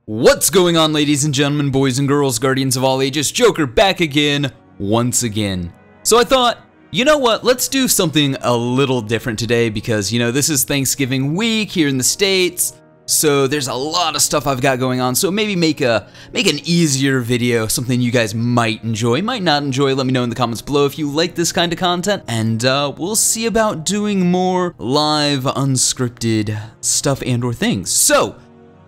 What's going on, ladies and gentlemen, boys and girls, guardians of all ages? Joker back again, once again. So I thought, you know what, let's do something a little different today because, you know, this is Thanksgiving week here in the States, so there's a lot of stuff I've got going on, so maybe make an easier video, something you guys might enjoy, might not enjoy. Let me know in the comments below if you like this kind of content, and we'll see about doing more live, unscripted stuff and or things. So,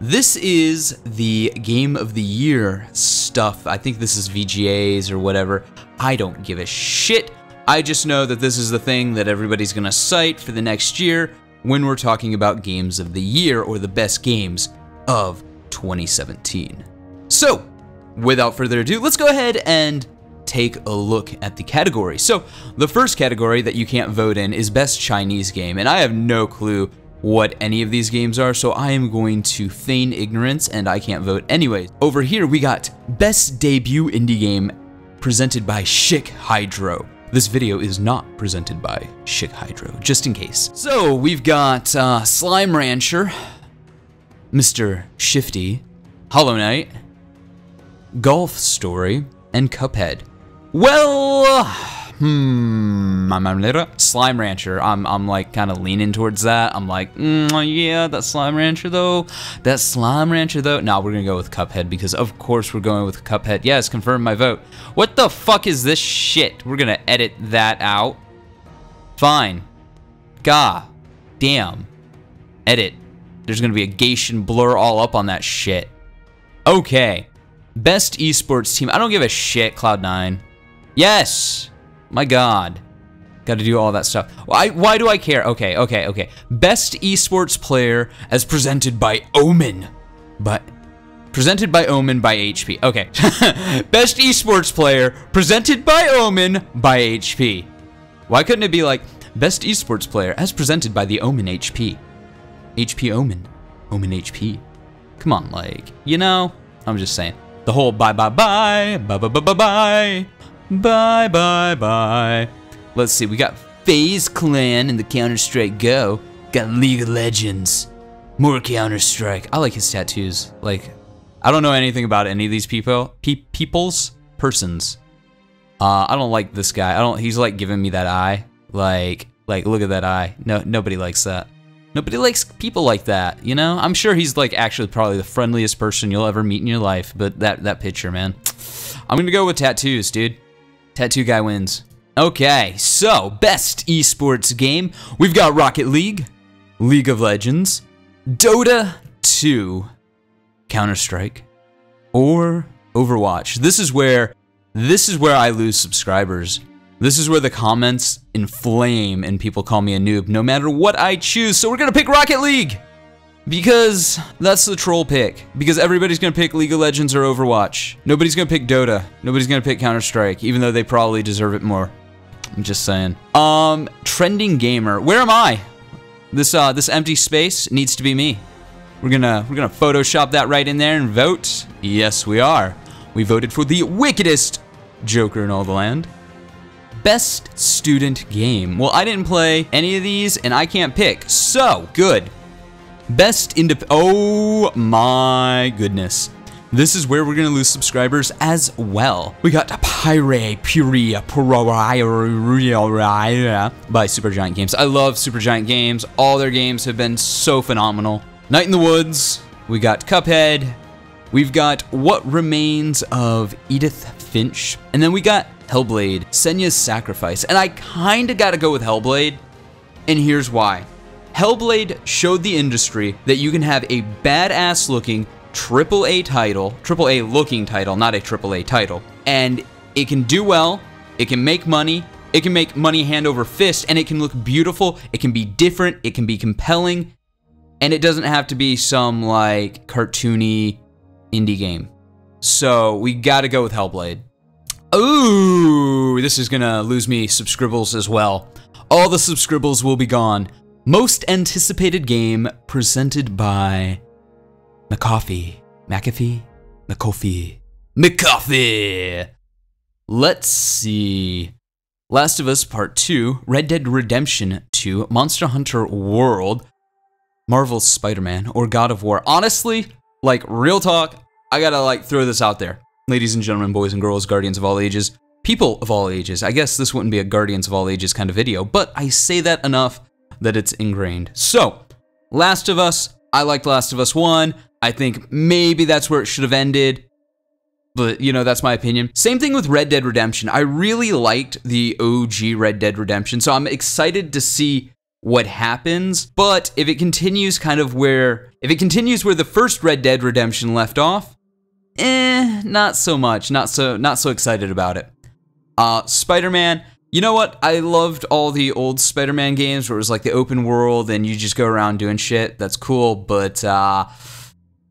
this is the Game of the Year stuff. I think this is VGAs or whatever. I don't give a shit. I just know that this is the thing that everybody's gonna cite for the next year when we're talking about Games of the Year or the best games of 2017. So, without further ado, let's go ahead and take a look at the category. So, the first category that you can't vote in is Best Chinese Game, and I have no clue what any of these games are, so I am going to feign ignorance and I can't vote anyway. Over here we got Best Debut Indie Game presented by Chic Hydro. This video is not presented by Chic Hydro, just in case. So we've got Slime Rancher, Mr. Shifty, Hollow Knight, Golf Story, and Cuphead. Well, Slime Rancher, I'm like kind of leaning towards that. I'm like, yeah, that Slime Rancher though. No, we're gonna go with Cuphead because of course we're going with Cuphead. Yes, confirm my vote. What the fuck is this shit? We're gonna edit that out. Fine. God damn. Edit. There's gonna be a Gatian blur all up on that shit. Okay. Best esports team. I don't give a shit, Cloud9. Yes. My God. Gotta do all that stuff. Why do I care? Okay. Best esports player as presented by Omen. Presented by Omen by HP. Okay. Best esports player presented by Omen by HP. Why couldn't it be like best esports player as presented by the Omen HP? HP Omen. Omen HP. Come on, like, you know? I'm just saying. The whole bye. Bye. Let's see, we got FaZe Clan in the Counter-Strike Go. Got League of Legends. More Counter-Strike. I like his tattoos. Like, I don't know anything about any of these persons. I don't like this guy. He's like giving me that eye. Like, look at that eye. No, nobody likes that. Nobody likes people like that, you know? I'm sure he's like actually probably the friendliest person you'll ever meet in your life, but that picture, man. I'm gonna go with tattoos, dude. Tattoo guy wins. Okay, so best esports game. We've got Rocket League, League of Legends, Dota 2, Counter-Strike, or Overwatch. This is where I lose subscribers. This is where the comments inflame and people call me a noob no matter what I choose. So we're gonna pick Rocket League because that's the troll pick. Because everybody's gonna pick League of Legends or Overwatch. Nobody's gonna pick Dota. Nobody's gonna pick Counter-Strike, even though they probably deserve it more. I'm just saying. Trending gamer. Where am I? This empty space needs to be me. We're gonna Photoshop that right in there and vote. Yes, we are. We voted for the wickedest Joker in all the land. Best student game. Well, I didn't play any of these and I can't pick. So, good. Best oh my goodness. This is where we're gonna lose subscribers as well. We got Pyre Puria by Supergiant Games. I love Supergiant Games. All their games have been so phenomenal. Night in the Woods. We got Cuphead. We've got What Remains of Edith Finch. And then we got Hellblade, Senya's Sacrifice. And I kinda gotta go with Hellblade. And here's why. Hellblade showed the industry that you can have a badass looking AAA looking title, not a AAA title, and it can do well, it can make money hand over fist, and it can look beautiful, it can be different, it can be compelling, and it doesn't have to be some like cartoony indie game. So we gotta go with Hellblade. Ooh, this is gonna lose me subscribbles as well. All the subscribbles will be gone. Most anticipated game presented by McAfee. Let's see. Last of Us Part 2, Red Dead Redemption 2, Monster Hunter World, Marvel's Spider-Man, or God of War. Honestly, Like, real talk, I gotta, like, throw this out there. Ladies and gentlemen, boys and girls, guardians of all ages, people of all ages. I guess this wouldn't be a guardians of all ages kind of video, but I say that enough that it's ingrained. So, Last of Us, I liked Last of Us 1. I think maybe that's where it should have ended. But, you know, that's my opinion. Same thing with Red Dead Redemption. I really liked the OG Red Dead Redemption, so I'm excited to see what happens. But if it continues where the first Red Dead Redemption left off, not so much. Not so excited about it. Spider-Man, you know what? I loved all the old Spider-Man games where it was like the open world and you just go around doing shit. That's cool, but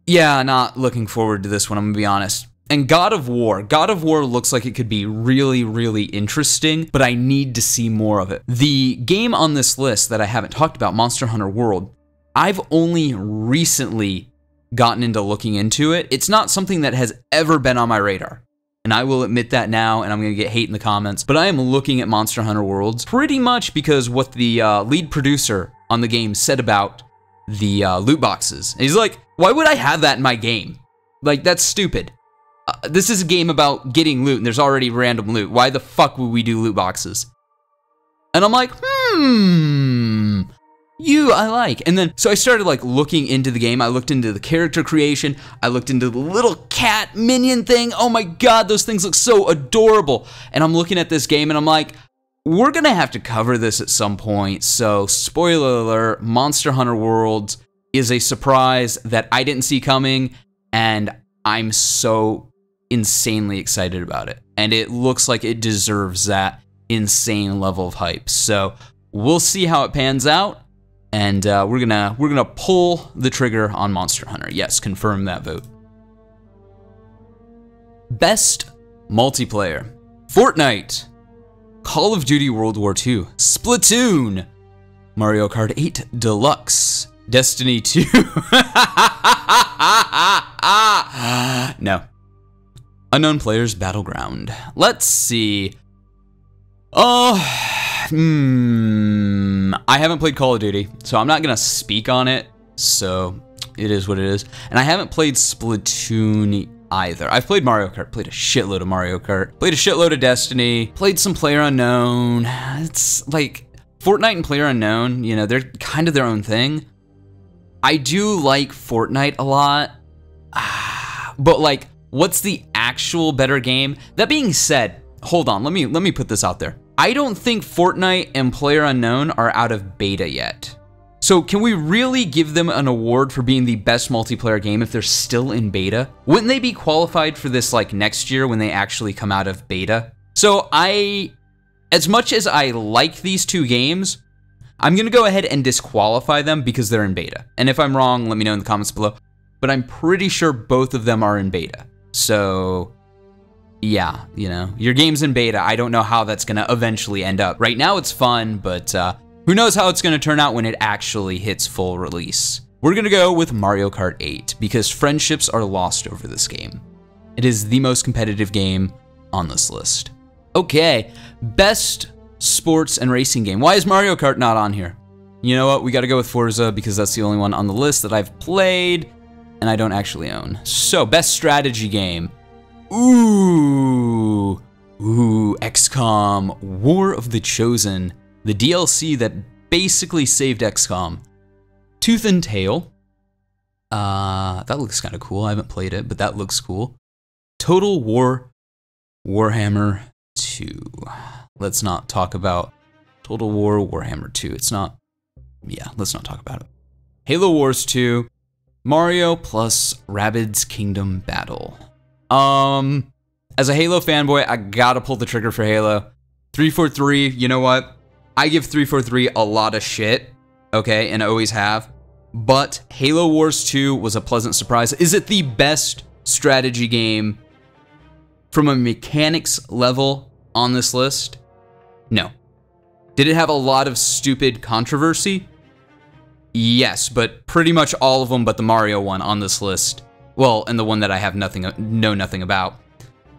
yeah, not looking forward to this one, I'm gonna be honest. And God of War looks like it could be really, really interesting, but I need to see more of it. The game on this list that I haven't talked about, Monster Hunter World, I've only recently gotten into looking into it. It's not something that has ever been on my radar. And I will admit that now, and I'm gonna get hate in the comments, but I am looking at Monster Hunter Worlds pretty much because what the lead producer on the game said about the loot boxes. And he's like, why would I have that in my game? Like, that's stupid. This is a game about getting loot, and there's already random loot. Why the fuck would we do loot boxes? And I'm like, I like. And then, so I started like looking into the game. I looked into the character creation. I looked into the little cat minion thing. Oh my God, those things look so adorable. And I'm looking at this game and I'm like, we're gonna have to cover this at some point. So spoiler alert, Monster Hunter World is a surprise that I didn't see coming. And I'm so insanely excited about it. And it looks like it deserves that insane level of hype. So we'll see how it pans out. And we're gonna pull the trigger on Monster Hunter. Yes, confirm that vote. Best multiplayer: Fortnite, Call of Duty World War II, Splatoon, Mario Kart 8 Deluxe, Destiny 2. No. Unknown Players Battleground. Let's see. I haven't played Call of Duty, so I'm not gonna speak on it, so it is what it is. And I haven't played Splatoon either. I've played Mario Kart, played a shitload of Mario Kart, played a shitload of Destiny, played some PlayerUnknown. It's like, Fortnite and PlayerUnknown, you know, they're kind of their own thing. I do like Fortnite a lot, but like, what's the actual better game? That being said, hold on, let me put this out there. I don't think Fortnite and PlayerUnknown are out of beta yet. So can we really give them an award for being the best multiplayer game if they're still in beta? Wouldn't they be qualified for this like next year when they actually come out of beta? So as much as I like these two games, I'm gonna go ahead and disqualify them because they're in beta. And if I'm wrong, let me know in the comments below. But I'm pretty sure both of them are in beta. So yeah, you know, your game's in beta. I don't know how that's gonna eventually end up. Right now it's fun, but who knows how it's gonna turn out when it actually hits full release. We're gonna go with Mario Kart 8 because friendships are lost over this game. It is the most competitive game on this list. Okay, best sports and racing game. Why is Mario Kart not on here? You know what, we gotta go with Forza because that's the only one on the list that I've played and I don't actually own. So, best strategy game. Ooh, XCOM, War of the Chosen, the DLC that basically saved XCOM. Tooth and Tail, that looks kind of cool. I haven't played it, but that looks cool. Total War, Warhammer 2. Let's not talk about Total War, Warhammer 2. It's not, yeah, let's not talk about it. Halo Wars 2, Mario plus Rabbids Kingdom Battle. As a Halo fanboy, I gotta pull the trigger for Halo. 343, you know what? I give 343 a lot of shit, okay, and always have. But Halo Wars 2 was a pleasant surprise. Is it the best strategy game from a mechanics level on this list? No. Did it have a lot of stupid controversy? Yes, but pretty much all of them but the Mario one on this list. Well, and the one that I have know nothing about,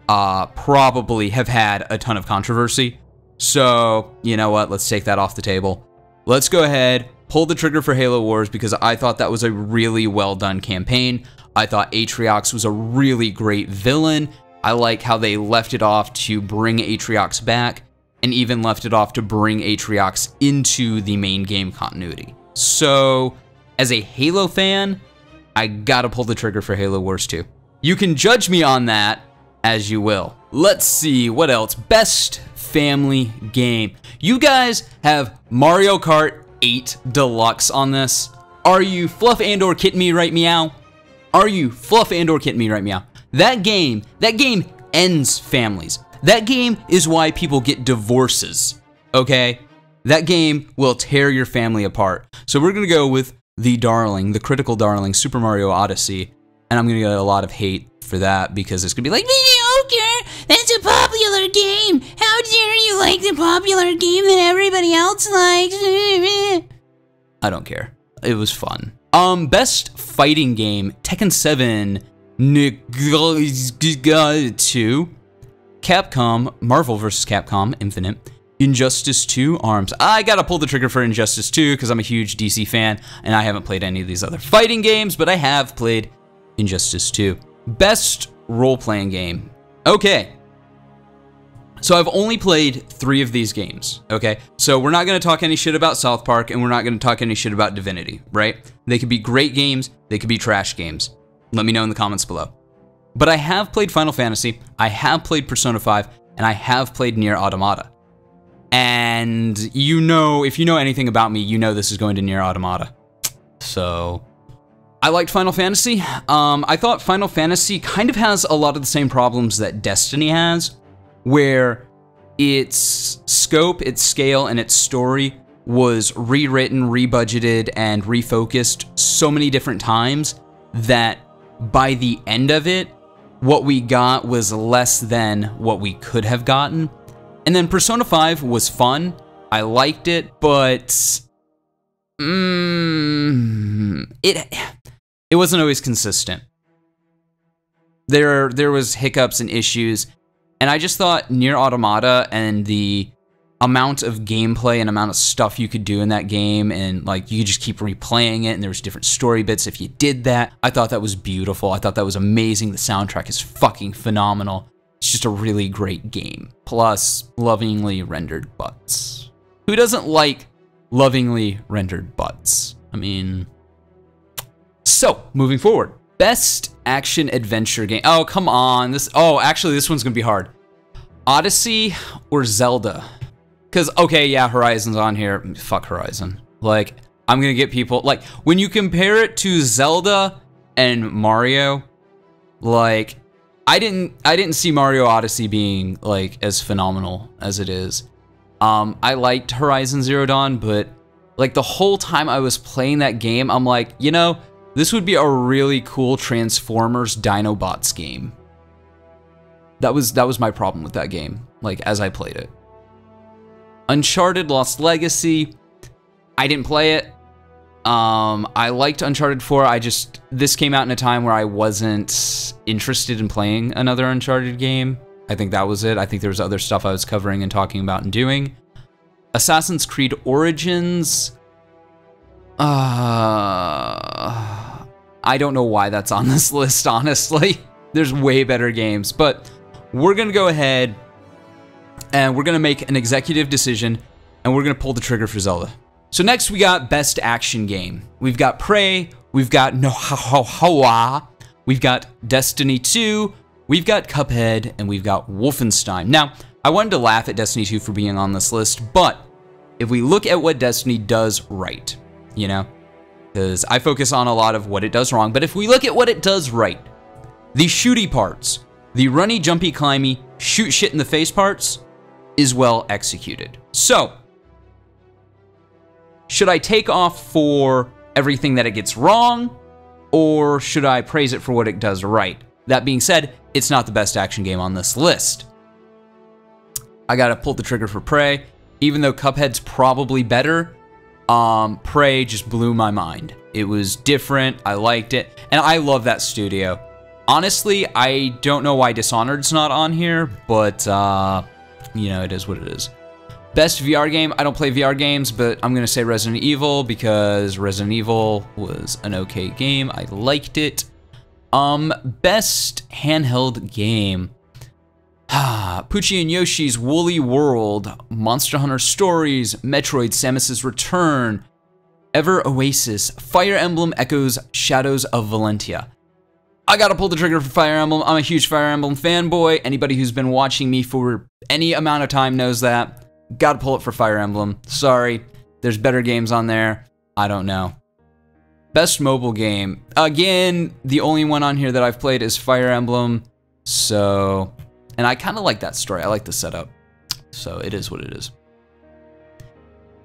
probably have had a ton of controversy. So, you know what? Let's take that off the table. Let's go ahead, pull the trigger for Halo Wars because I thought that was a really well done campaign. I thought Atriox was a really great villain. I like how they left it off to bring Atriox back, and even left it off to bring Atriox into the main game continuity. So, as a Halo fan, I gotta pull the trigger for Halo Wars 2. You can judge me on that as you will. Let's see, what else? Best family game. You guys have Mario Kart 8 Deluxe on this. Are you fluff and or kidding me right meow? Are you fluff and or kidding me right meow? That game ends families. That game is why people get divorces, okay? That game will tear your family apart. So we're gonna go with the darling, the critical darling, Super Mario Odyssey, and I'm gonna get a lot of hate for that because it's gonna be like, mediocre, that's a popular game. How dare you like the popular game that everybody else likes? I don't care. It was fun. Best fighting game, Tekken 7, 2, Capcom, Marvel vs. Capcom, Infinite, Injustice 2, ARMS. I gotta pull the trigger for Injustice 2 because I'm a huge DC fan and I haven't played any of these other fighting games, but I have played Injustice 2. Best role-playing game. Okay. So I've only played 3 of these games, okay? So we're not gonna talk any shit about South Park and we're not gonna talk any shit about Divinity, right? They could be great games, they could be trash games. Let me know in the comments below. But I have played Final Fantasy, I have played Persona 5, and I have played Nier Automata. And you know, if you know anything about me, you know this is going to Nier Automata. So, I liked Final Fantasy. I thought Final Fantasy kind of has a lot of the same problems that Destiny has, where its scope, its scale, and its story was rewritten, rebudgeted, and refocused so many different times that by the end of it, what we got was less than what we could have gotten. And then Persona 5 was fun. I liked it, but it wasn't always consistent. There was hiccups and issues, and I just thought Nier Automata and the amount of gameplay and amount of stuff you could do in that game, and like you could just keep replaying it, and there was different story bits if you did that. I thought that was beautiful. I thought that was amazing. The soundtrack is fucking phenomenal. It's just a really great game. Plus, lovingly rendered butts. Who doesn't like lovingly rendered butts? I mean, so moving forward, best action adventure game. Oh, come on. Actually, this one's gonna be hard. Odyssey or Zelda? Because, okay, yeah, Horizon's on here. Fuck Horizon. Like, I'm gonna get people, like, when you compare it to Zelda and Mario, like, I didn't see Mario Odyssey being, like, as phenomenal as it is. I liked Horizon Zero Dawn, but, like, the whole time I was playing that game, I'm like, you know, this would be a really cool Transformers Dinobots game. That was my problem with that game, like, as I played it. Uncharted Lost Legacy, I didn't play it. I liked Uncharted 4, this came out in a time where I wasn't interested in playing another Uncharted game. I think that was it. I think there was other stuff I was covering and talking about and doing. Assassin's Creed Origins, I don't know why that's on this list, honestly. There's way better games, but we're gonna go ahead and we're gonna make an executive decision and we're gonna pull the trigger for Zelda. So next we got best action game. We've got Prey, we've got Nohawa, we've got Destiny 2, we've got Cuphead, and we've got Wolfenstein. Now, I wanted to laugh at Destiny 2 for being on this list, but if we look at what Destiny does right, you know, because I focus on a lot of what it does wrong, but if we look at what it does right, the shooty parts, the runny, jumpy, climby, shoot shit in the face parts is well executed. So, should I take off for everything that it gets wrong, or should I praise it for what it does right? That being said, it's not the best action game on this list. I gotta pull the trigger for Prey. Even though Cuphead's probably better, Prey just blew my mind. It was different, I liked it, and I love that studio. Honestly, I don't know why Dishonored's not on here, but, you know, it is what it is. Best VR game, I don't play VR games, but I'm gonna say Resident Evil because Resident Evil was an okay game. I liked it. Best handheld game. Poochie and Yoshi's Woolly World, Monster Hunter Stories, Metroid Samus's Return, Ever Oasis, Fire Emblem Echoes Shadows of Valentia. I gotta pull the trigger for Fire Emblem. I'm a huge Fire Emblem fanboy. Anybody who's been watching me for any amount of time knows that. Gotta pull it for Fire Emblem. Sorry, there's better games on there. I don't know. Best mobile game. Again, the only one on here that I've played is Fire Emblem. So, and I kind of like that story. I like the setup. So it is what it is.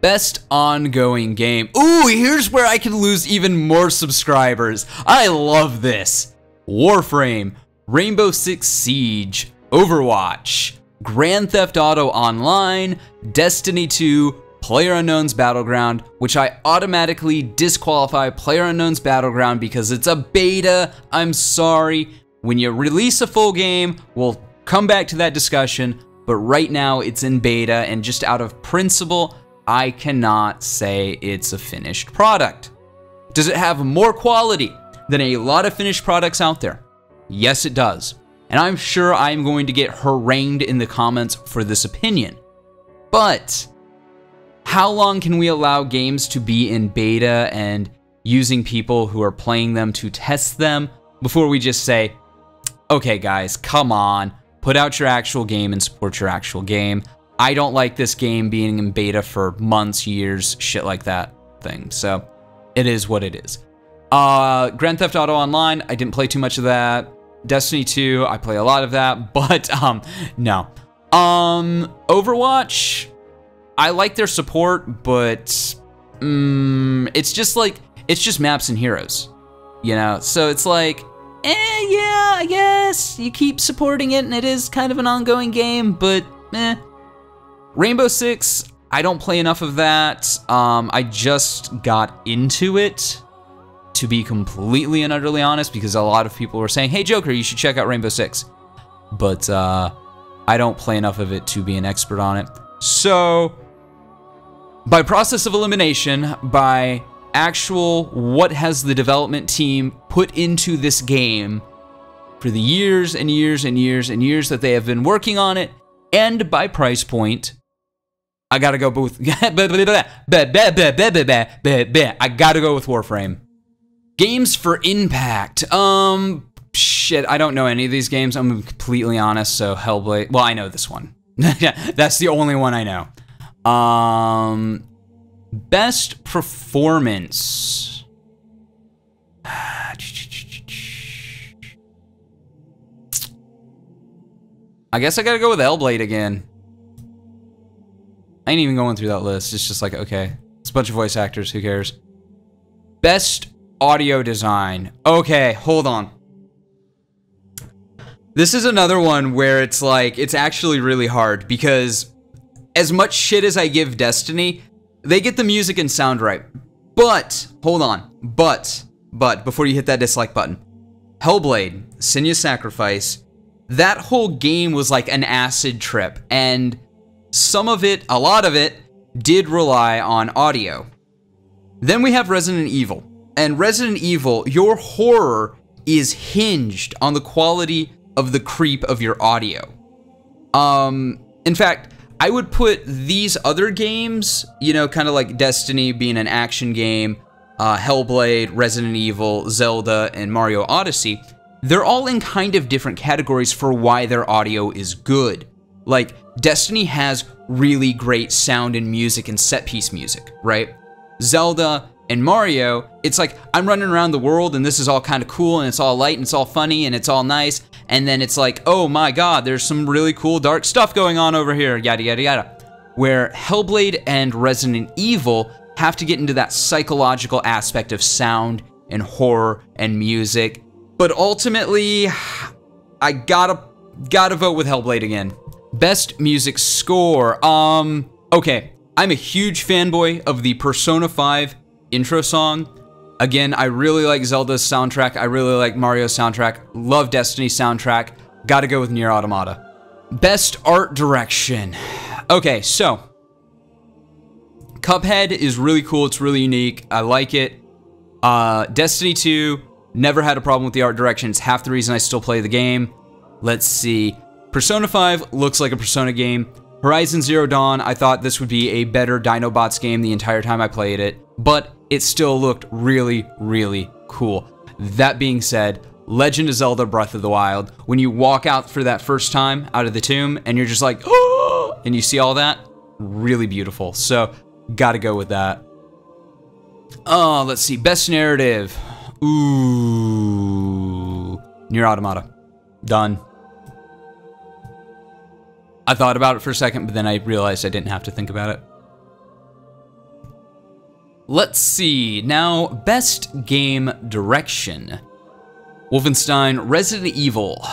Best ongoing game. Ooh, here's where I can lose even more subscribers. I love this. Warframe, Rainbow Six Siege, Overwatch, Grand Theft Auto Online, Destiny 2, PlayerUnknown's Battleground, which I automatically disqualify PlayerUnknown's Battleground because it's a beta. I'm sorry. When you release a full game, we'll come back to that discussion, but right now it's in beta, and just out of principle, I cannot say it's a finished product. Does it have more quality than a lot of finished products out there? Yes, it does. And I'm sure I'm going to get harangued in the comments for this opinion. But how long can we allow games to be in beta and using people who are playing them to test them before we just say, okay guys, come on, put out your actual game and support your actual game. I don't like this game being in beta for months, years, shit like that thing. So it is what it is. Grand Theft Auto Online, I didn't play too much of that. Destiny 2, I play a lot of that, but no. Overwatch, I like their support, but it's just like, it's just maps and heroes, you know? So it's like, yeah, I guess you keep supporting it and it is kind of an ongoing game, but Rainbow Six, I don't play enough of that. I just got into it, to be completely and utterly honest, because a lot of people were saying, hey Joker, you should check out Rainbow Six. But I don't play enough of it to be an expert on it. So, by process of elimination, by actual what has the development team put into this game for the years and years and years and years that they have been working on it, and by price point, I gotta go with I gotta go with Warframe. Games for impact. Shit, I don't know any of these games. I'm completely honest. So Hellblade. Well, I know this one. That's the only one I know. Best performance. I guess I gotta go with Hellblade again. I ain't even going through that list. It's just like, okay, it's a bunch of voice actors. Who cares? Best audio design. Okay, hold on. This is another one where it's like, it's actually really hard because as much shit as I give Destiny, they get the music and sound right. But, hold on, but, before you hit that dislike button, Hellblade, Senua's Sacrifice, that whole game was like an acid trip, and some of it, a lot of it, did rely on audio. Then we have Resident Evil. And Resident Evil, your horror is hinged on the quality of the creep of your audio. In fact, I would put these other games, you know, kind of like Destiny being an action game, Hellblade, Resident Evil, Zelda, and Mario Odyssey, they're all in kind of different categories for why their audio is good. Like, Destiny has really great sound and music and set piece music, right? Zelda and Mario, it's like, I'm running around the world and this is all kind of cool and it's all light and it's all funny and it's all nice. And then it's like, oh my god, there's some really cool dark stuff going on over here, yada yada yada. Where Hellblade and Resident Evil have to get into that psychological aspect of sound and horror and music. But ultimately, I gotta vote with Hellblade again. Best music score. Okay, I'm a huge fanboy of the Persona 5 intro song. Again, I really like Zelda's soundtrack. I really like Mario's soundtrack. Love Destiny's soundtrack. Gotta go with Nier Automata. Best art direction. Okay, so Cuphead is really cool. It's really unique. I like it. Destiny 2, Never had a problem with the art direction. It's half the reason I still play the game. Let's see. Persona 5 looks like a Persona game. Horizon Zero Dawn, I thought this would be a better Dinobots game the entire time I played it, but it still looked really, really cool. That being said, Legend of Zelda Breath of the Wild, when you walk out for that first time out of the tomb and you're just like, oh, and you see all that, really beautiful. So, gotta go with that. Oh, let's see, best narrative. Ooh, Nier Automata. Done. I thought about it for a second, but then I realized I didn't have to think about it. Let's see, now, best game direction. Wolfenstein, Resident Evil,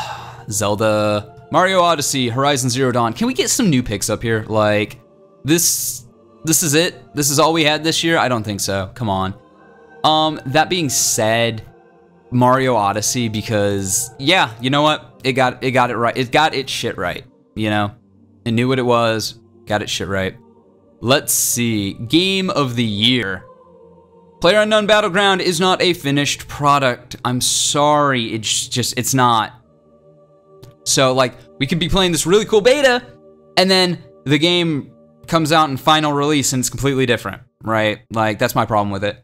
Zelda, Mario Odyssey, Horizon Zero Dawn. Can we get some new picks up here? Like, this is it? This is all we had this year? I don't think so, come on. That being said, Mario Odyssey, because, yeah, you know what? It got it right. It got its shit right, you know? It knew what it was, got its shit right. Let's see, Game of the Year. PlayerUnknown Battleground is not a finished product. I'm sorry, it's not. So, like, we could be playing this really cool beta, and then the game comes out in final release and it's completely different, right? Like, that's my problem with it.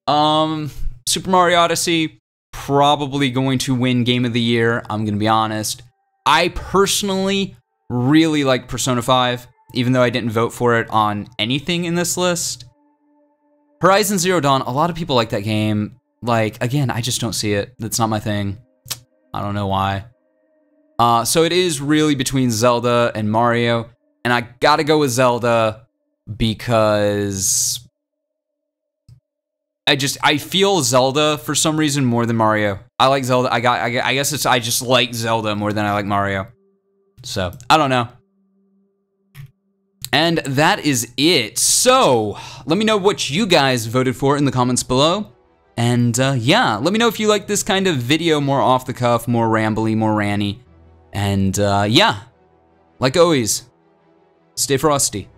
Super Mario Odyssey, probably going to win Game of the Year, I'm gonna be honest. I personally really like Persona 5, even though I didn't vote for it on anything in this list. Horizon Zero Dawn, a lot of people like that game. Like, again, I just don't see it. That's not my thing. I don't know why. So it is really between Zelda and Mario, and I gotta go with Zelda because I feel Zelda for some reason more than Mario. I like Zelda. I guess I just like Zelda more than I like Mario. So, I don't know. And that is it. So, let me know what you guys voted for in the comments below. And yeah, let me know if you like this kind of video, more off the cuff, more rambly, more ranty. And yeah, like always, stay frosty.